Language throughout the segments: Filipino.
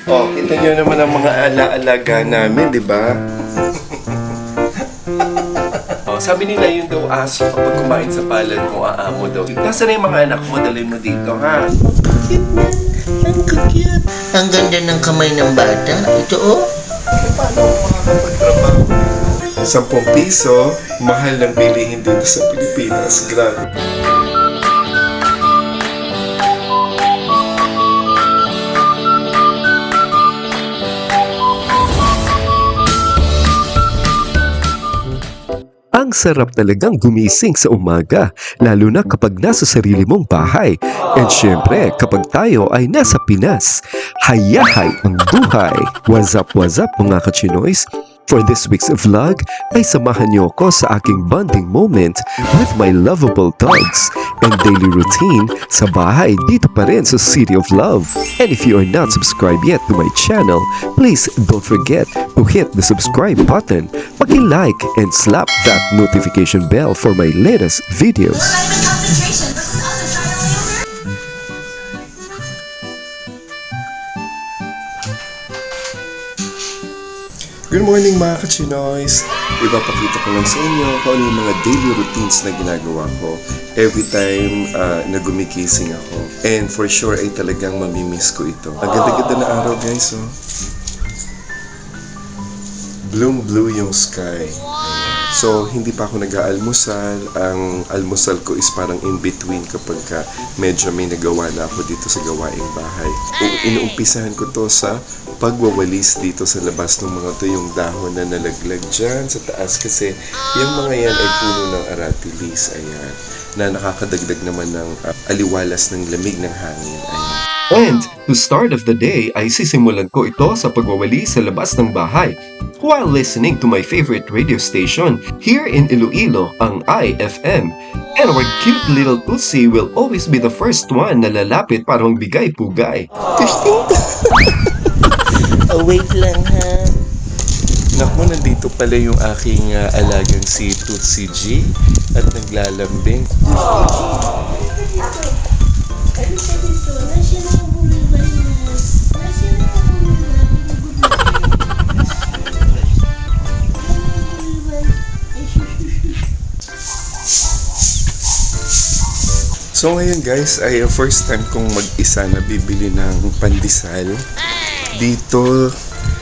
Oh, kita nyo naman ang mga ala-alaga namin, di ba? Oh, sabi nila yun daw aso kapag kumain sa palad mo, aamo daw. Nasaan na yung mga anak mo? Dalhin mo dito, ha? Cute na. Ang cute. Ang ganda ng kamay ng bata. Ito oh. Paano ako makakapagtrabaho? 10 piso, mahal ng bilihin dito sa Pilipinas. Grabe. Ang sarap talagang gumising sa umaga, lalo na kapag nasa sarili mong bahay. And syempre, kapag tayo ay nasa Pinas, hayahay ang buhay. What's up mga kachinoys? For this week's vlog, ay samahan niyo ako sa aking bonding moment with my lovable dogs and daily routine sa bahay dito pa rin sa City of Love. And if you are not subscribed yet to my channel, please don't forget to hit the subscribe button, paki-like and slap that notification bell for my latest videos. Good morning mga kachinoys! Ipapakita ko lang sa inyo kung ano yung mga daily routines na ginagawa ko every time na gumigising ako. And for sure ay talagang mamimiss ko ito. Ang ganda-ganda na araw guys, oh. Blue yung sky. So, hindi pa ako nag-aalmusal. Ang almusal ko is parang in-between kapag medyo may nagawa na ako dito sa gawaing bahay. Inuumpisahan ko to sa pagwawalis dito sa labas ng mga to, yung dahon na nalaglag dyan sa taas kasi yung mga yan ay puno ng aratilis. Ayan. Na nakakadagdag naman ng aliwalas ng lamig ng hangin. Ayan. And to start of the day ay sisimulan ko ito sa pagwawali sa labas ng bahay while listening to my favorite radio station here in Iloilo, ang IFM. And our cute little Tutsi will always be the first one na lalapit para magbigay pugay. Oh, wait lang ha. Naku, nandito pala yung aking alagang si Tutsi G at naglalambing. So ngayon guys, ay first time kong mag-isa na bibili ng pandesal dito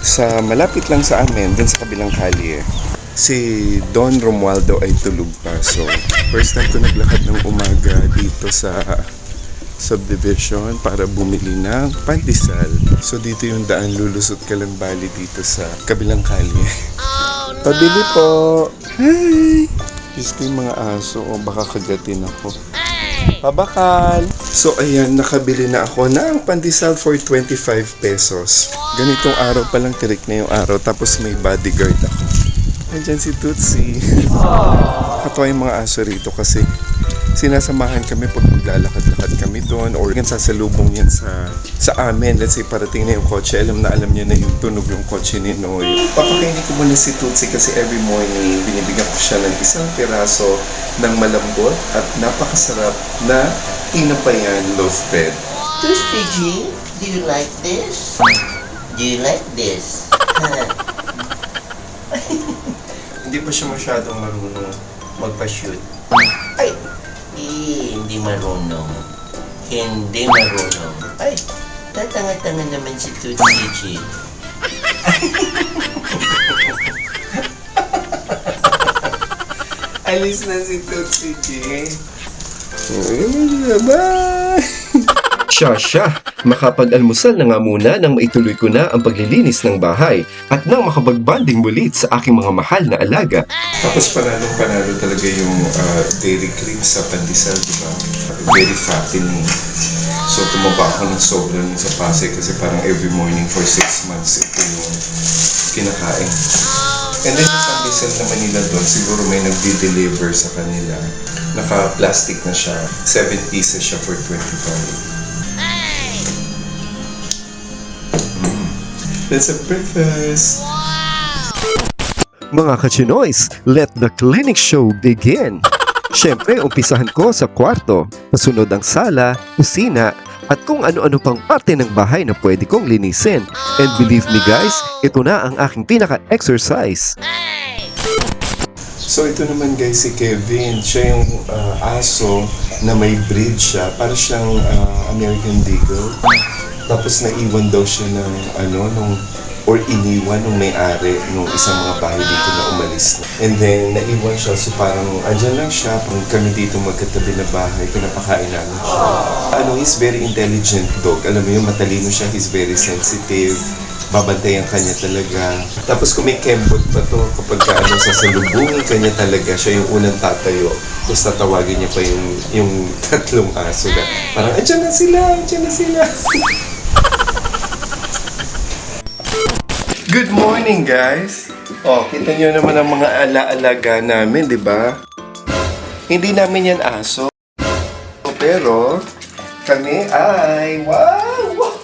sa malapit lang sa amin, dun sa kabilang kalye. Si Don Romualdo ay tulog pa. So first time ko naglakad ng umaga dito sa subdivision para bumili ng pandesal. So dito yung daan, lulusot ka lang bali dito sa kabilang kalye. Pabili po! Hi! Diyos ko yung mga aso, o baka kagatin ako. Pabakal! So ayan, nakabili na ako ng pandesal for 25 pesos. Ganitong araw pa lang, tirik na yung araw, tapos may bodyguard ako. Andyan si Tutsi. Katawa yung mga aso rito kasi sinasamahan kami pag maglalakad-lakad kami doon or sasalubong yan sa amin. Let's say parating na yung kotse, alam niya na yung tunog yung kotse ni Noy. Papakainin ko muna si Tutsi kasi every morning binibigyan ko siya ng isang piraso ng malambot at napakasarap na inapayan loaf bread. Tuesday G, do you like this? Do you like this? Hindi pa siya masyadong marunong magpa-shoot. Ay, hindi marunong. Hindi marunong. Ay, tatanga-tanga naman si Tuesday G. Alis na si Tutsi G. Bye! Siya, makapag-almusal na nga muna nang maituloy ko na ang paglilinis ng bahay at nang makapagbanding muli sa aking mga mahal na alaga. Tapos panalo talaga yung dairy cream sa pandesal, di ba? Very fattening. So tumaba ako ng sobrang sa Pasay kasi parang every morning for 6 months ito yung kinakain. And then yung pandesal naman nila doon, siguro may nagdi-deliver sa kanila. Naka-plastic na siya. 7 pieces siya for 25. That's a breakfast! Mga kachinoys, let the clinic show begin! Siyempre, umpisahan ko sa kwarto. Kasunod ang sala, kusina, at kung ano-ano pang parte ng bahay na pwede kong linisin. And believe me guys, ito na ang aking pinaka-exercise. So ito naman guys si Kevin, siya yung aso na may breed siya, para siyang American Beagle. Tapos naiwan daw siya ng iniwan nung may-ari nung isang mga bahay dito na umalis na. And then naiwan siya, so parang andyan lang siya, pang kami dito magkatabi na bahay, pinapakain namin siya. He's very intelligent dog, alam mo yun, matalino siya, he's very sensitive. Babantayan kanya talaga. Tapos kung may kembot pa to, kapag sasalubungin kanya talaga, siya yung unang tatayo. Tapos tatawagin niya pa yung tatlong aso na parang, andyan na sila. Good morning guys! Kita niyo naman ang mga alaalaga namin, di ba? Hindi namin yan aso. Pero, kami ay, wow!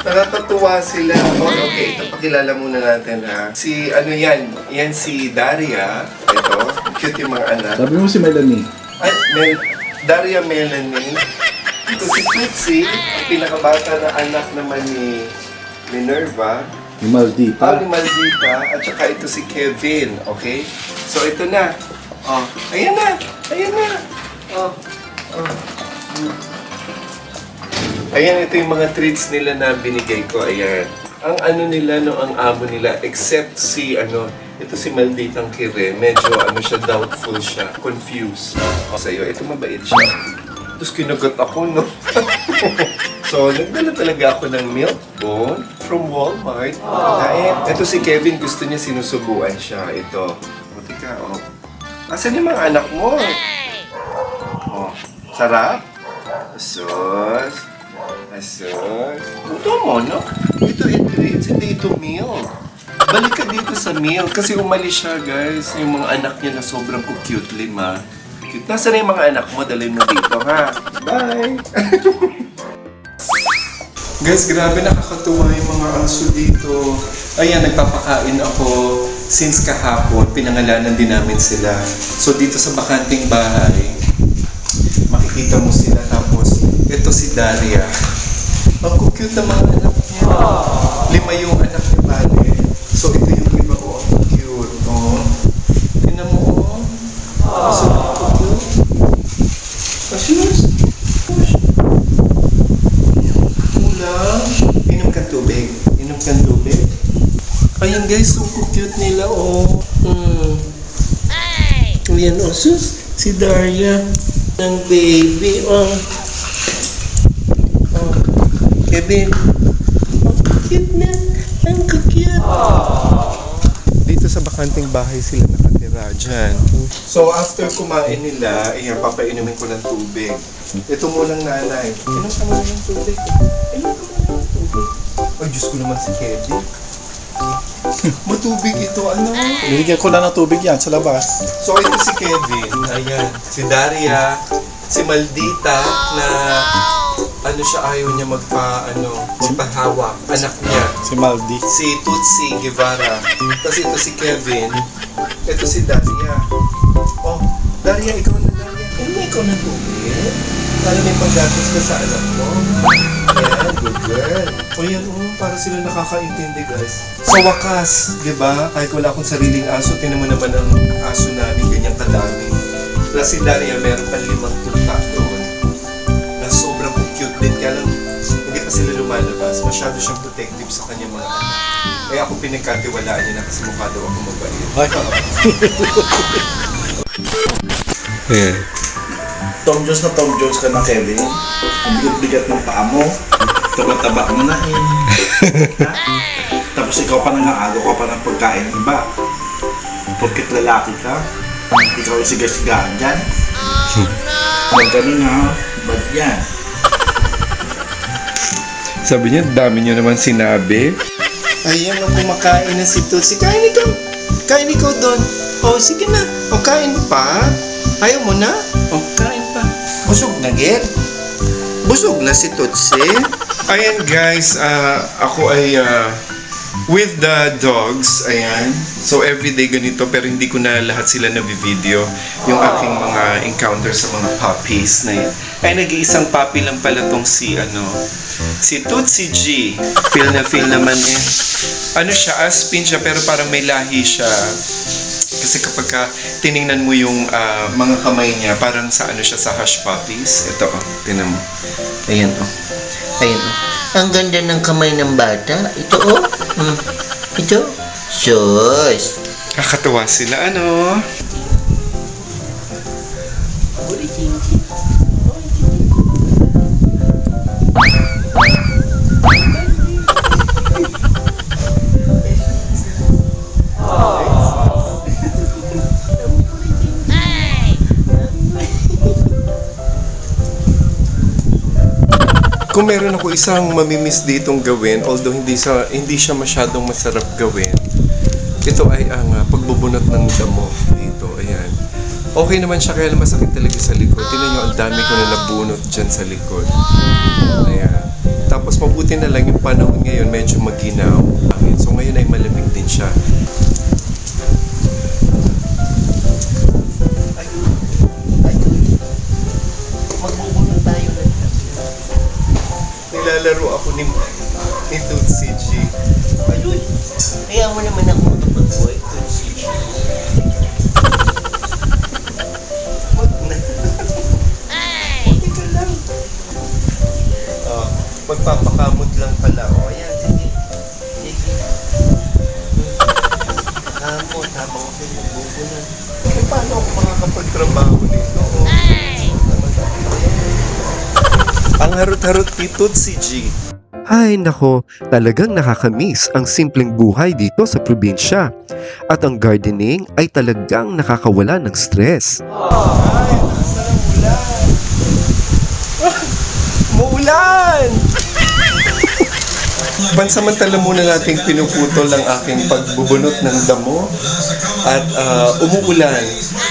Nakakatuwa sila. Okay, ito pakilala muna natin ha. Yan si Daria. Ito, cute yung mga anak. Sabi mo si Melanie. Daria Melanie. Ito si Tootsie, ang pinakabata na anak naman ni Minerva. Ni Maldita. Ni Maldita. At saka ito si Kevin, okay? So ito na. Ayan na. Ayan, ito yung mga treats nila na binigay ko. Ayan. Ang nila, ang amo nila, except ito si Malditang Kire, medyo siya, doubtful siya, confused. Sa'yo, ito mabait siya. Tapos kinagat ako, no? So, nagdala talaga ako ng milk bone from Walmart. Ito si Kevin, gusto niya sinusubuan siya. Ito. Buti ka, Asan yung mga anak mo? Sarap? Asos. Ito mo, no? Ito treats, hindi ito meal. Balik ka dito sa meal kasi umalis siya, guys. Yung mga anak niya na sobrang cute, lima. Cute. Nasaan na yung mga anak mo? Dalhin mo dito, ha? Bye! Guys, grabe nakakatuwa yung mga aso dito. Ayan, nagpapakain ako. Since kahapon, pinangalanan din namin sila. So dito sa bakanting bahay, makikita mo sila. Tapos, ito si Daria. Ang cute na mga anak niya. 5 yung anak niya, pare. So, ito yung iba ko. Ang cute. Tingnan mo, So, cute. Asyos. Kulang. Inom kang tubig. Ayan guys, so cute nila, Ayan, sus. Si Daria. Ng baby, Kevin, cute na. Ang cute. Dito sa bakanting bahay sila nakatira dyan. So after kumain nila, ayan, papainumin ko ng tubig. Ito mo lang nanay. Inom ka muna ng tubig. Ay, Diyos ko naman si Kevin. Matubig ito, Binigyan ko lang ng tubig yan sa labas. So ito si Kevin, ayan, si Daria, si Maldita na ayaw niya magpahawak, anak niya. Si Maldi. Si Tootsie Guevara. Tapos ito si Kevin. Ito si Daria. Daria, ikaw na Daria. Ikaw na tubig. Para may paggatos ka sa anak mo. Ayan, good girl. Ayan, para sila nakakaintindi, guys. Sa wakas, di ba? Kahit wala akong sariling aso, tinan mo naman ang aso namin, ganyang kadami. Plus si Daria, meron pa 5 tuta doon. Na sobrang cute din. Kaya lang, hindi pa sila lumalabas. Masyado siyang protective sa kanyang mga anak. Kaya ako pinagkatiwalaan niya na kasi mukha daw ako mabait. Ayan. Tom Jones ka na, Kevin. Ang bigat-bigat ng paa mo. Taba-taba mo na Tapos ikaw pa nangaagaw ka pa ng pagkain iba. Porket lalaki ka, ikaw yung siga-sigaan dyan. Huwag ganun ha. Ba't yan? Sabi niya, dami niyo naman sinabi. Ayan, kumakain na si Tootsie. Kain ikaw doon. Sige na. Kain pa. Ayaw mo na? Kain pa. Busog na, Gert. Busog na si Tootsie. Ayan guys, ako ay with the dogs, ayan. So everyday ganito, pero hindi ko na lahat sila na video. Yung aking mga encounter sa mga puppies na Ay, nag-iisang papi lang pala tong si Tootsie G. Feel naman eh. Ano siya, Aspin siya, pero parang may lahi siya. Kasi kapag tiningnan mo yung mga kamay niya, parang sa siya, sa hush puppies. Ito, tinan mo. Ayan o. Ayan o. Ang ganda ng kamay ng bata. Ito o. Ito. Sus. Kakatuwa sila, ano? Kung meron ako isang mamimiss ditong gawin, although hindi siya masyadong masarap gawin, ito ay ang pagbubunot ng damo dito. Ayan. Okay naman siya, kaya lang masakit talaga sa likod. Tingnan nyo, ang dami ko na nabunot dyan sa likod. Ayan. Tapos mabuti na lang yung panahon ngayon, medyo maginaw. So ngayon ay malamig din siya. Magbubunod tayo na. Nilalaro ako ni Tootsie G. Ayun. Kaya mo naman ako makapag-boy. Teka lang. Magpapakamot lang pala. Ayan, sige. Sige. Kamot, habang ako nagbubunod. Paano ako makakapagtrabaho nito? Ang harot-harot ni Tootsie G. Ay nako, talagang nakakamiss ang simpleng buhay dito sa probinsya. At ang gardening ay talagang nakakawala ng stress. Ay, Muulan! Pansamantala muna nating pinuputol ang aking pagbubunot ng damo at umuulan.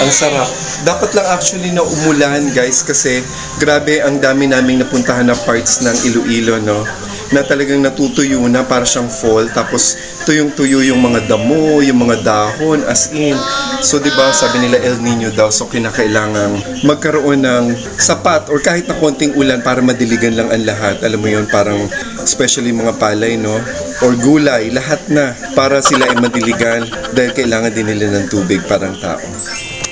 Ang sarap. Dapat lang actually na umulan, guys, kasi grabe ang dami naming napuntahan na parts ng Iloilo, no? Na talagang natutuyo na, para siyang fall, tapos tuyong-tuyo yung mga damo, yung mga dahon, as in. So, di ba, sabi nila El Nino daw, so kinakailangan magkaroon ng sapat or kahit na konting ulan para madiligan lang ang lahat. Alam mo yun, parang especially mga palay, no? Or gulay, lahat na para sila ay madiligan dahil kailangan din nila ng tubig parang tao.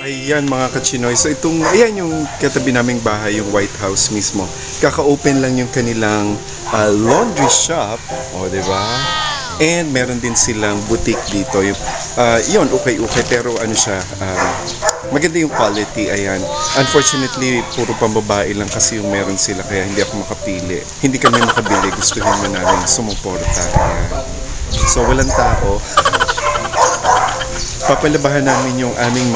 Ayan mga kachinoy. So ayan yung katabi naming bahay, yung White House mismo. Kaka-open lang yung kanilang laundry shop. O, diba? And meron din silang boutique dito. Yun, okay. Pero ano siya, maganda yung quality. Ayan. Unfortunately, puro pambabae lang kasi yung meron sila. Kaya hindi ako makapili. Hindi kami makabili. Gustuhin mo namin sumuporta. Ayan. So, walang tao. Papalabahan namin yung aming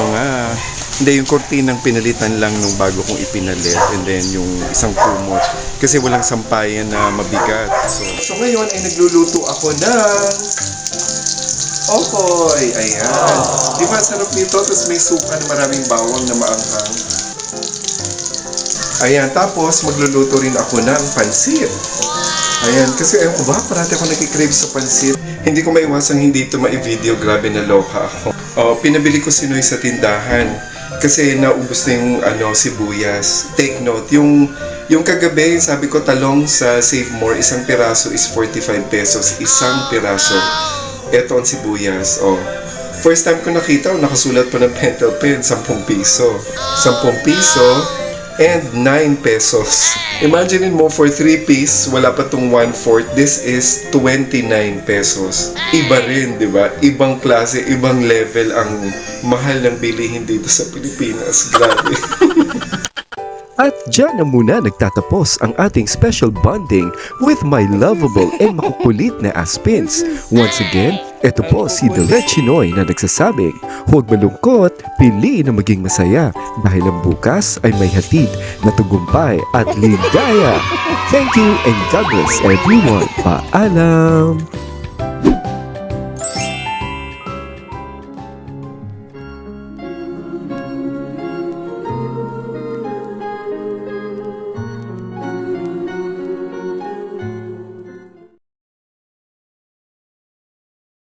yung kortinang pinalitan lang nung bago kong ipinalit, and then yung isang kumot kasi walang sampayan na mabigat. So ngayon ay nagluluto ako ng okoy. Ayan. Di ba sarap nito? Tapos may suka na maraming bawang na maanghang. Ayan. Tapos magluluto rin ako ng pansit. Ayan, kasi ayun ko ba, parati ako nagkikrave sa pansit. Hindi ko maiwasang hindi ito ma-video, grabe na loka ako. Pinabili ko si Noy sa tindahan kasi naubos na yung sibuyas. Take note, yung kagabi, sabi ko talong sa Save More, isang piraso is 45 pesos, isang piraso. Ito ang sibuyas, First time ko nakita, nakasulat pa ng pentel pen, 10 piso. 10 piso, and 9 pesos. Imagine mo, for 3 piece, wala pa tong 1/4. This is 29 pesos. Iba rin, di ba? Ibang klase, ibang level ang mahal ng bilihin dito sa Pilipinas. Grabe. At dyan na muna nagtatapos ang ating special bonding with my lovable and makukulit na Aspins. Once again, ito po si Direk Chinoy na nagsasabing, huwag malungkot, piliin na maging masaya dahil ang bukas ay may hatid na tagumpay at ligaya. Thank you and God bless everyone. Paalam!